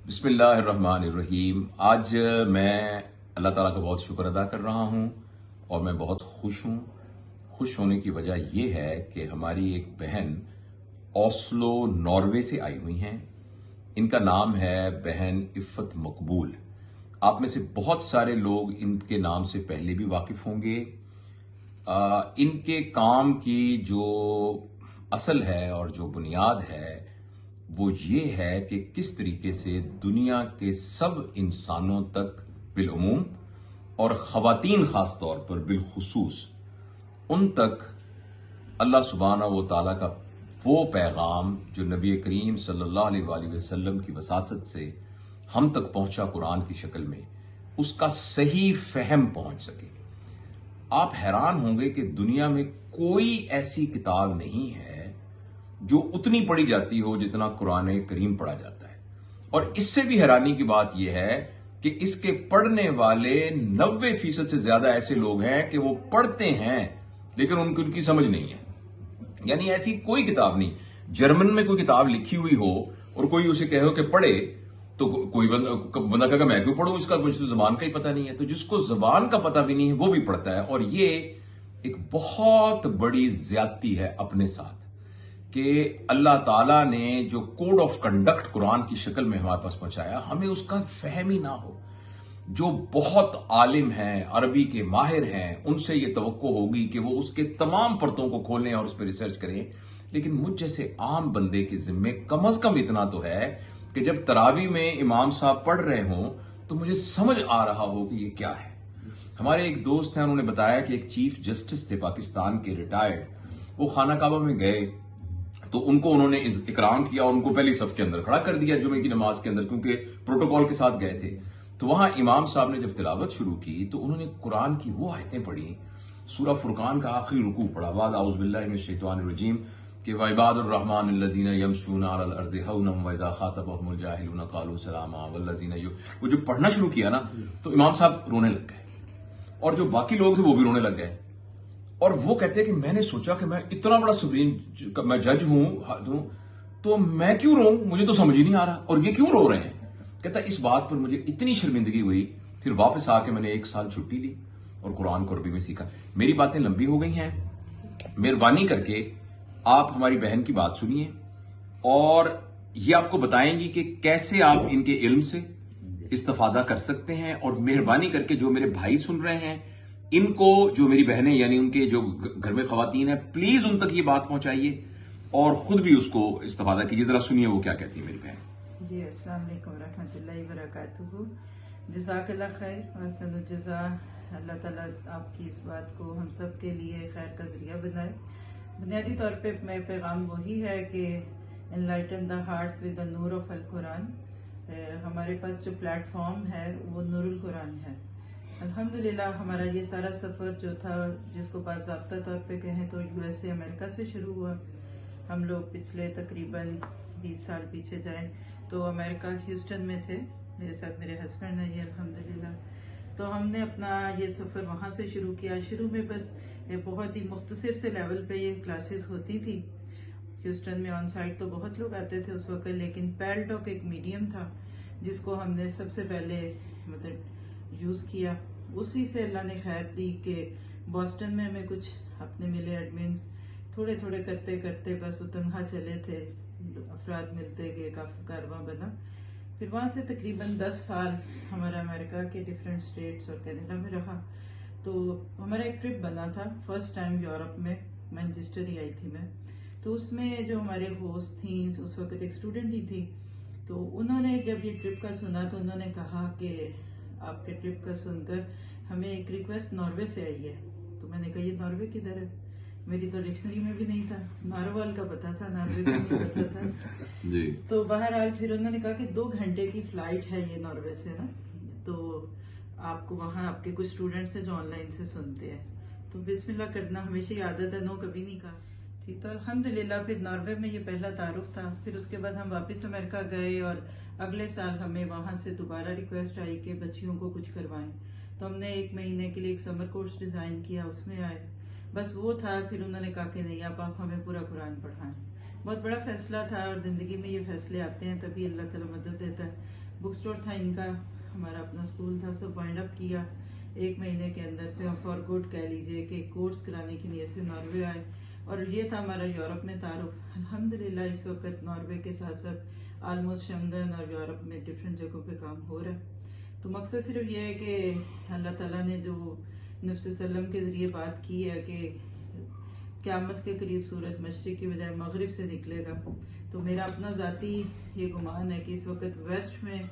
بسم اللہ الرحمن الرحیم۔ آج میں اللہ تعالیٰ کا بہت شکر ادا کر رہا ہوں اور میں بہت خوش ہوں۔ خوش ہونے کی وجہ یہ ہے کہ ہماری ایک بہن اوسلو ناروے سے آئی ہوئی ہیں۔ ان کا نام ہے بہن عفت مقبول۔ آپ میں سے بہت سارے لوگ ان کے نام سے پہلے بھی واقف ہوں گے۔ ان کے کام کی جو اصل ہے اور جو بنیاد ہے وہ یہ ہے کہ کس طریقے سے دنیا کے سب انسانوں تک بالعموم اور خواتین خاص طور پر بالخصوص ان تک اللہ سبحانہ و تعالیٰ کا وہ پیغام جو نبی کریم صلی اللہ علیہ وآلہ وسلم کی وساطت سے ہم تک پہنچا قرآن کی شکل میں، اس کا صحیح فہم پہنچ سکے۔ آپ حیران ہوں گے کہ دنیا میں کوئی ایسی کتاب نہیں ہے جو اتنی پڑھی جاتی ہو جتنا قرآن کریم پڑھا جاتا ہے، اور اس سے بھی حیرانی کی بات یہ ہے کہ اس کے پڑھنے والے 90% سے زیادہ ایسے لوگ ہیں کہ وہ پڑھتے ہیں لیکن ان کی سمجھ نہیں ہے۔ یعنی ایسی کوئی کتاب نہیں، جرمن میں کوئی کتاب لکھی ہوئی ہو اور کوئی اسے کہے کہ پڑھے تو کوئی بندہ کہے کہ میں کیوں پڑھوں، اس کا مجھے تو زبان کا ہی پتہ نہیں ہے۔ تو جس کو زبان کا پتہ بھی نہیں ہے وہ بھی پڑھتا ہے، اور یہ ایک بہت بڑی زیادتی ہے اپنے ساتھ کہ اللہ تعالیٰ نے جو کوڈ آف کنڈکٹ قرآن کی شکل میں ہمارے پاس پہنچایا، ہمیں اس کا فہم ہی نہ ہو۔ جو بہت عالم ہیں، عربی کے ماہر ہیں، ان سے یہ توقع ہوگی کہ وہ اس کے تمام پرتوں کو کھولیں اور اس پہ ریسرچ کریں، لیکن مجھ جیسے عام بندے کے ذمے کم از کم اتنا تو ہے کہ جب تراویح میں امام صاحب پڑھ رہے ہوں تو مجھے سمجھ آ رہا ہو کہ یہ کیا ہے۔ ہمارے ایک دوست ہیں، انہوں نے بتایا کہ ایک چیف جسٹس تھے پاکستان کے، ریٹائرڈ، وہ خانہ کعبہ میں گئے تو ان کو انہوں نے اکرام کیا اور ان کو پہلی صف کے اندر کھڑا کر دیا جمعے کی نماز کے اندر، کیونکہ پروٹوکول کے ساتھ گئے تھے۔ تو وہاں امام صاحب نے جب تلاوت شروع کی تو انہوں نے قرآن کی وہ آیتیں پڑھی، سورہ فرقان کا آخری رکوع پڑھا، بعد اعوذ باللہ من الشیطان الرجیم، کہ وعباد الرحمن الذین یمشون علی الارض ہونا واذا خاطبهم الجاہلون قالوا سلاما والذین وہ جو پڑھنا شروع کیا نا تو امام صاحب رونے لگ گئے، اور جو باقی لوگ تھے وہ بھی رونے لگ گئے۔ اور وہ کہتے ہیں کہ میں نے سوچا کہ میں اتنا بڑا سپریم میں جج ہوں تو میں کیوں روں، مجھے تو سمجھ ہی نہیں آ رہا، اور یہ کیوں رو رہے ہیں۔ کہتا ہے اس بات پر مجھے اتنی شرمندگی ہوئی، پھر واپس آ کے میں نے 1 سال چھٹی لی اور قرآن کو عربی میں سیکھا۔ میری باتیں لمبی ہو گئی ہیں، مہربانی کر کے آپ ہماری بہن کی بات سنیے اور یہ آپ کو بتائیں گی کہ کیسے آپ ان کے علم سے استفادہ کر سکتے ہیں، اور مہربانی کر کے جو میرے بھائی سن رہے ہیں ان کو، جو میری بہنیں یعنی ان کے جو گھر میں خواتین ہیں، پلیز ان تک یہ بات پہنچائیے اور خود بھی اس کو استفادہ کیجیے۔ ذرا سنیے وہ کیا کہتی ہے میری بہن۔ جی السلام علیکم ورحمۃ اللہ وبرکاتہ۔ جزاک اللہ خیر وحسن الجزا۔ اللہ تعالیٰ آپ کی اس بات کو ہم سب کے لیے خیر کا ذریعہ بنائے۔ بنیادی طور پہ میں پیغام وہی ہے کہ enlighten the hearts with the Noor of القرآن۔ ہمارے پاس جو پلیٹ فارم ہے وہ نور القرآن ہے۔ الحمدللہ ہمارا یہ سارا سفر جو تھا، جس کو باضابطہ طور پہ کہیں تو یو ایس اے امریکہ سے شروع ہوا۔ ہم لوگ پچھلے تقریباً 20 سال پیچھے جائیں تو امریکہ ہیوسٹن میں تھے، میرے ساتھ میرے ہسبینڈ ہیں یہ الحمدللہ۔ تو ہم نے اپنا یہ سفر وہاں سے شروع کیا۔ شروع میں بس بہت ہی مختصر سے لیول پہ یہ کلاسز ہوتی تھی۔ ہیوسٹن میں آن سائٹ تو بہت لوگ آتے تھے اس وقت، لیکن پیل ٹاک ایک میڈیم تھا جس کو ہم نے سب سے پہلے یوز کیا۔ اسی سے اللہ نے خیر دی کہ بوسٹن میں ہمیں کچھ اپنے ملے ایڈمنز، تھوڑے تھوڑے کرتے کرتے بس وہ تنہا چلے تھے، افراد ملتے گئے، کارواں بنا۔ پھر وہاں سے تقریباً 10 سال ہمارا امریکہ کے ڈفرینٹ اسٹیٹس اور کینیڈا میں رہا۔ تو ہمارا ایک ٹرپ بنا تھا فرسٹ ٹائم یورپ میں، مینچسٹر ہی آئی تھی میں۔ تو اس میں جو ہمارے ہوسٹ تھیں اس وقت ایک اسٹوڈنٹ ہی تھی، تو انہوں نے جب یہ ٹرپ کا سنا تو انہوں نے کہا کہ آپ کے ٹرپ کا سن کر ہمیں ایک ریکویسٹ ناروے سے آئی ہے۔ تو میں نے کہا یہ ناروے کدھر ہے؟ میری تو ڈکشنری میں بھی نہیں تھا، ناروال کا پتا تھا، ناروے کا نہیں پتا تھا۔ جی تو بہرحال پھر انہوں نے کہا کہ 2 گھنٹے کی فلائٹ ہے یہ ناروے سے نا، تو آپ کو وہاں آپ کے کچھ اسٹوڈنٹس ہیں جو آن لائن سے سنتے ہیں، تو بسم اللہ کرنا ہمیشہ ہی عادت ہے، نو کبھی نہیں کہا۔ جی تو الحمدللہ پھر ناروے میں یہ پہلا تعارف تھا۔ پھر اس کے بعد ہم واپس امریکہ گئے اور اگلے سال ہمیں وہاں سے دوبارہ ریکویسٹ آئی کہ بچیوں کو کچھ کروائیں، تو ہم نے 1 مہینے کے لیے ایک سمر کورس ڈیزائن کیا، اس میں آئے، بس وہ تھا۔ پھر انہوں نے کہا کہ نہیں اب آپ ہمیں پورا قرآن پڑھائیں۔ بہت بڑا فیصلہ تھا، اور زندگی میں یہ فیصلے آتے ہیں تبھی اللہ تعالیٰ مدد دیتا ہے۔ بک سٹور تھا ان کا، ہمارا اپنا سکول تھا، سب وائنڈ اپ کیا 1 مہینے کے اندر. پھر ہم فار گڈ کہہ لیجئے کہ کورس کرانے کے لیے سے ناروے آئے، اور یہ تھا ہمارا یورپ میں تعارف. الحمدللہ اس وقت ناروے کے ساتھ ساتھ آلموسٹ شنگن اور یورپ میں ڈفرینٹ جگہوں پہ کام ہو رہا ہے. تو مقصد صرف یہ ہے کہ اللہ تعالیٰ نے جو نبی صلی اللہ علیہ وسلم کے ذریعے بات کی ہے کہ قیامت کے قریب سورج مشرق کی بجائے مغرب سے نکلے گا، تو میرا اپنا ذاتی یہ گمان ہے کہ اس وقت ویسٹ میں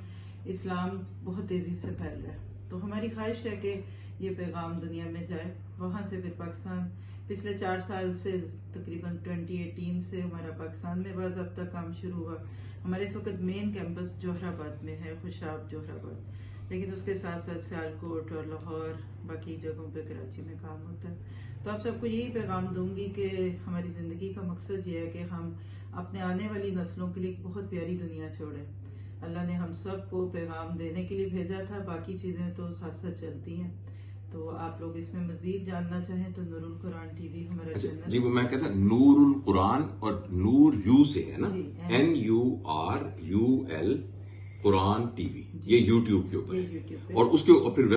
اسلام بہت تیزی سے پھیل رہا ہے. تو ہماری خواہش ہے کہ یہ پیغام دنیا میں جائے. وہاں سے پھر پاکستان پچھلے 4 سال سے تقریباً 2018 سے ہمارا پاکستان میں باضابطہ کام شروع ہوا. ہمارے اس وقت مین کیمپس جوہر آباد میں ہے، خوشاب جوہر آباد، لیکن اس کے ساتھ ساتھ سیالکوٹ اور لاہور باقی جگہوں پہ کراچی میں کام ہوتا ہے. تو آپ سب کو یہی پیغام دوں گی کہ ہماری زندگی کا مقصد یہ ہے کہ ہم اپنے آنے والی نسلوں کے لیے ایک بہت پیاری دنیا چھوڑیں. اللہ نے ہم سب کو پیغام دینے کے لیے بھیجا تھا، باقی چیزیں تو ساتھ ساتھ چلتی ہیں. تو آپ لوگ اس میں مزید جاننا چاہیں تو نور القرآن ٹی وی ہمارا چینل. جی وہ میں کہتا نور القرآن، اور نور یو سے ہے نا، NURUL قرآن ٹی وی، یہ یوٹیوب کے اوپر یہ یوٹیوب پہ اور اس کے پھر